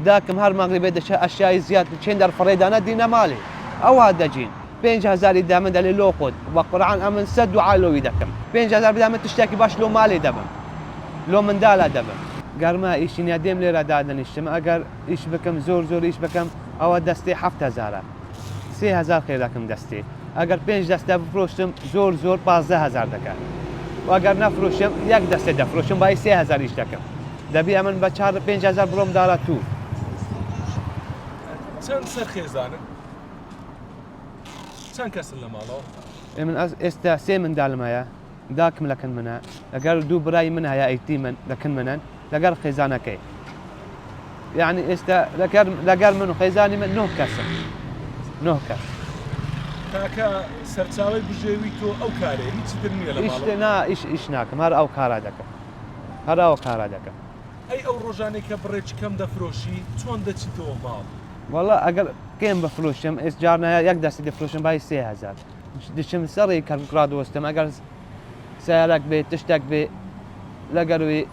داكم هر مغربي دش اشياء زياد چند در فريدانا دينا مالي او هذا جين 5000 دامن دل لو خود وقران امن سد وعلو دكم 5000 دامن تشتكي باش لو مالي دبم لو من دالا دبم قال ايش نديم لي ردادن اشتم اگر ايش بكم زور ايش بكم او دستي 7000 3000 خيركم دستي اگر 5 دسته بفروشتم زور 15000 دكه واگر نفروشم یک دسته دفروشم با 3000 ایش دکم دبی امن با 4-5000 بروم داره تو چند سرخیزانه چند کس لمالو من است سه من دالمایا داكم لكن منها اگر دو براي منها يا ايتي من لكن منن لقر خزانه كي يعني است لقر منو خزاني من نوه كسر كاكا سرچاوي بجوي تو او كاري هيچ درنيه لمالو ايش ناكم هر او كارا دك اي او روجاني كبريتش كم دفروشي چون دچي تو مال والله اگر كم بفروشم اس جارنا يقدر يفروشم باي 3000 دشم سري كراد وستم اگر سيالك بيت تشتك بي لقروي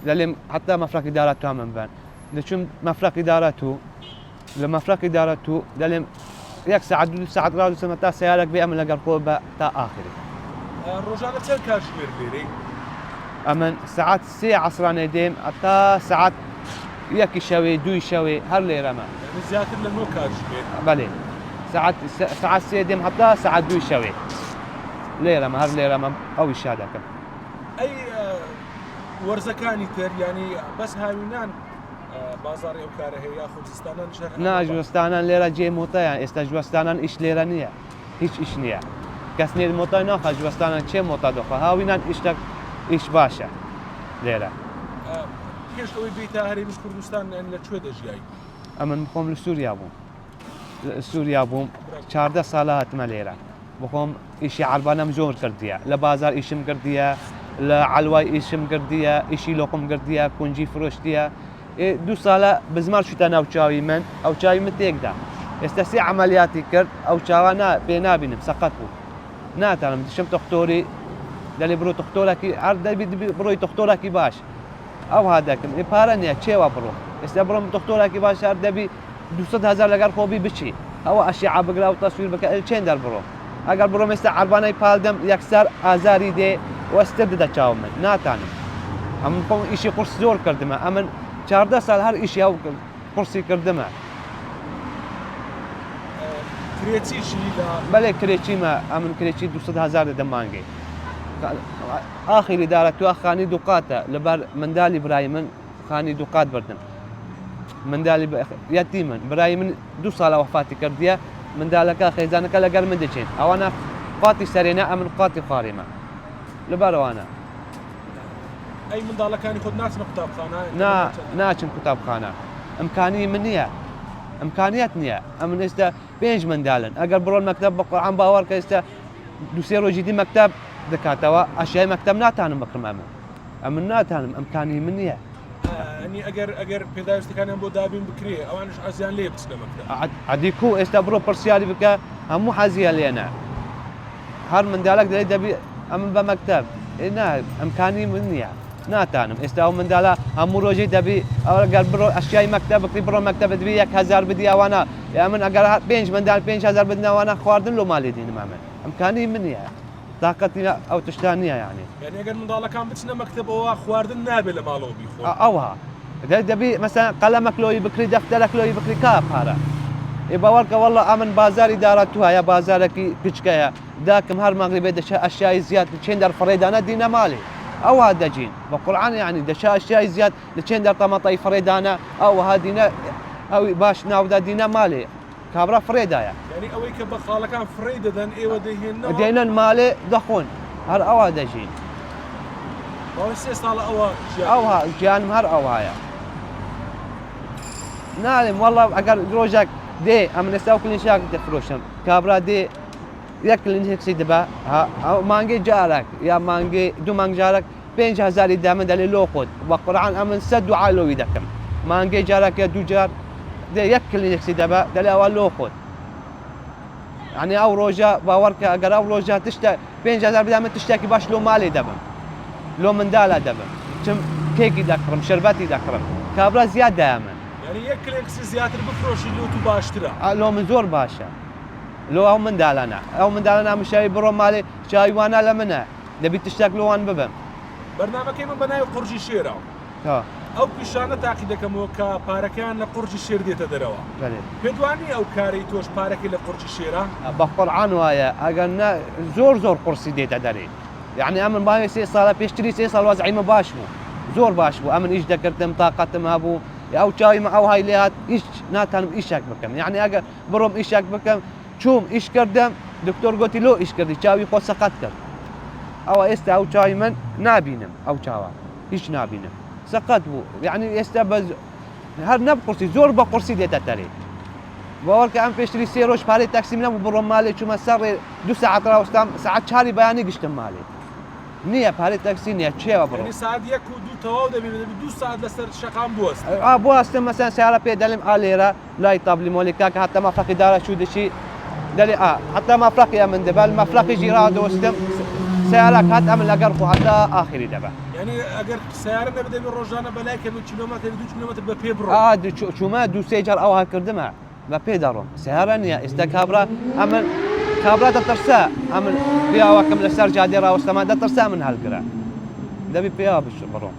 للم حتى مفرق ادارته من بان دشم مفرق ادارته لمفرق ادارته للم يك ساعة غادو سمتا سيالك بي امن لقر قوبة تا اخري روجانا تل كاشمير بيري امن ساعات 3 ديم حتى ساعات يك شوي دو شوي هر لي رما يعني زيادة لنو كاشمير بلي ساعات 3 ديم حتى ساعات دو شوي ليرة ما هر ليرة ما أو الشادك أي ورزكاني تر يعني بس هاوينان بازاري أو كاره ياخذ استانان شهر نا جوستانان ليرة جي موتا يعني استجوستانان إيش ليرة نية هيش إيش نية كسني الموتا ناخذ جوستانان شيء موتا دخل هاوينان إيشتك إيش باشا ليرة كيش لو بيتا هري مش كردستان يعني لشوي دجاي أمن بقوم لسوريا بوم 14 سالات مليرة بخوم إشي عربانة مجور كرديا لبازار إشم كرديا لعلواي إشم كرديا إشي لقم كرديا كونجي فروشتيا 2 سالة بزمار شو أو شاوي من أو شاوي متيقدا استسي عملياتي كرد أو شاوانا بينابينم سقطوا ناتنا مدشم تختوري دالي برو تختورك عرض بروي تختورك باش أو هذاك إبارنيا تشيوا برو استبرم تختورك باش عرض بي 200,000 لقر خوبي بشي أو أشياء بقرا وتصوير بك الچين در برو اگر برو مثل عربانه پالدم یکسر آزاری ده و استبداد چاوم ناتانم هم کم ایشی قرص زور کردم امن 14 سال هر ایشی او قرصی کردم كريتي شي لا بله كريتي ما امن كريتي 200,000 دمانگي آخر اداره تو خاني دوقاته لبر مندال ابراهيم خاني دوقات بردم مندال يتيما ابراهيم 2 سال وفاتي كرديه من دالك خيزانك لقر من دجين او انا قاتي سرينا امن قاتي خارمه لبروانا اي من دالك كان ياخذ ناس كتاب خانه ناچن كتاب خانه امكانيه منيه امكانيات نيه امن است بينج من دالن اگر برو المكتب بقران باور كاست دوسيرو جدي مكتب دكاتوا اشياء مكتب ناتانم بكرم امن ناتانم امكانيه منيه يعني اگر پیدایشت کنم بو دابین بکری او انش ازیان لی بس لمکتب عديكو استبرو برسيالي بك همو حازيه لينا هر من دالك دبي امن بمكتب انا امكاني مني ناتانم استاو من دالا همو روجي دبي او قال برو اشياء مكتب بكري برو مكتب دبي 1000 بدي وانا يا من اگر بينج من دال 5000 بدنا وانا خواردن له مالي دين مامن امكاني مني طاقتي او تشتانيه يعني اگر من دالا كان بتسنا مكتب او خواردن نابل مالو بيخو اوها دبي مثلا قلمك لو يبكري دفترك لو يبكري كاف هذا يبقى ورقه والله امن بازار ادارتها يا بازارك بيشكايا داكم هر مغربي دش اشياء زياد تشندر فريدانا دينا مالي او هذا جين بالقران يعني دش اشياء زياد تشندر طماطي فريدانا او هادينا او باش ناودا دينا مالي كابرا فريدا يعني اويك بخاله كان فريدا دن اي وديهن دينا مالي دخون هر او هذا جين او سيصال او ها جان هر او هايا نعلم والله اگر روجك دي امن استاو كل شيء تفروشم كابرا دي ياكل هيك سيدبا ها مانجي جارك يا مانجي دو مانج جارك 5000 دام دل لو خود وقران امن سد وعلو يدكم مانجي جارك يا دو جار دي ياكل هيك سيدبا دل اول لو خود يعني او روجا باورك اگر او روجا تشتا 5000 دام تشتكي باش لو مالي دبم لو من دالا دبم كم كيكي دكرم شربتي دكرم كابرا زياده امن يعني یەک کلێکسی زیاتر بفرۆشی لۆ تو باشترە. لۆ من زۆر باشە لۆ ئەو منداڵانە ئەو منداڵانە مشایی بڕۆ ماڵێ چاویوانە لە منە دەبیت تشتێک لەوان ببم. بەرنامەکەی من بە ناوی قورجی شێرە. ئەو پیشانە تاقی دەکەمەوە کە پارەکان لە قورجی شێر دێتە دەرەوە. پێدوانی ئەو کارەی تۆش پارەکەی لە قورجی شێرە؟ بە قورعان وایە ئەگەر زۆر قورسی دێتە دەرێ. یعنی ئەمن باوێ 3 ساڵە پێشتری 3 ساڵ وەزعیمە باش بوو زۆر باش بوو ئەمن ئیش دەکردم تااقەتم هەبوو ئەو چاویمە ئەو های لێهات هیچ ناتانم ئیشێک بکەم یعنی ئەگەر بڕۆم ئیشێک بکەم چووم ئیش کردم دکتۆر گوتی لۆ ئیش کردی چاوی خۆ سەقەت کرد ئەوە ئێستا ئەو چاوی من نابینم ئەو چاوە هیچ نابینم سەقەت بوو یعنی ئێستا بە هەر نەبقورسی زۆر بە قورسی دێتە دەرێ باوەڕکە ئەم پێشتری 3 ڕۆژ پارەی تاکسیم نەبوو بڕۆم مالێ چوومە سەڕێ 2 ساعت ڕاوەستام ساعت 4 بەیانی گشتم مالێ نییە پارەی تاکسی نییە چێوە بڕۆ ساعت 1 و 2 تەواو دەبێت 2 ساعت لەسەر شەقام بوەست بوەستم مەسەن سیارە پێ دەڵێم ئالێرە لای تابلی مۆلیکا کە هەتە مەفرەقی دارە چوو دەچی دەڵێ حتا مەفرەقی من دەبال مەفرەقی ژیرا دۆستم سیارە هات ئەم لەگەڕ خۆ هەتا ئاخری دەبە یعنی ئەگەر سیارە نەبدەبێت ڕۆژانە بەلای کە 2 کیلۆمەتر 2 کیلۆمەتر بە پێ بڕۆ چوومە 2-3 جار ئەوها کردمە بە پێ دەڕۆم سیارە نییە ئێستا کابرا ئەمن کابرا دەترسە ئەمن پیاوەکەم لەسەر جادێ ڕاوەستەمان دەترسە من هەڵگرە دەبی پێیا بڕۆم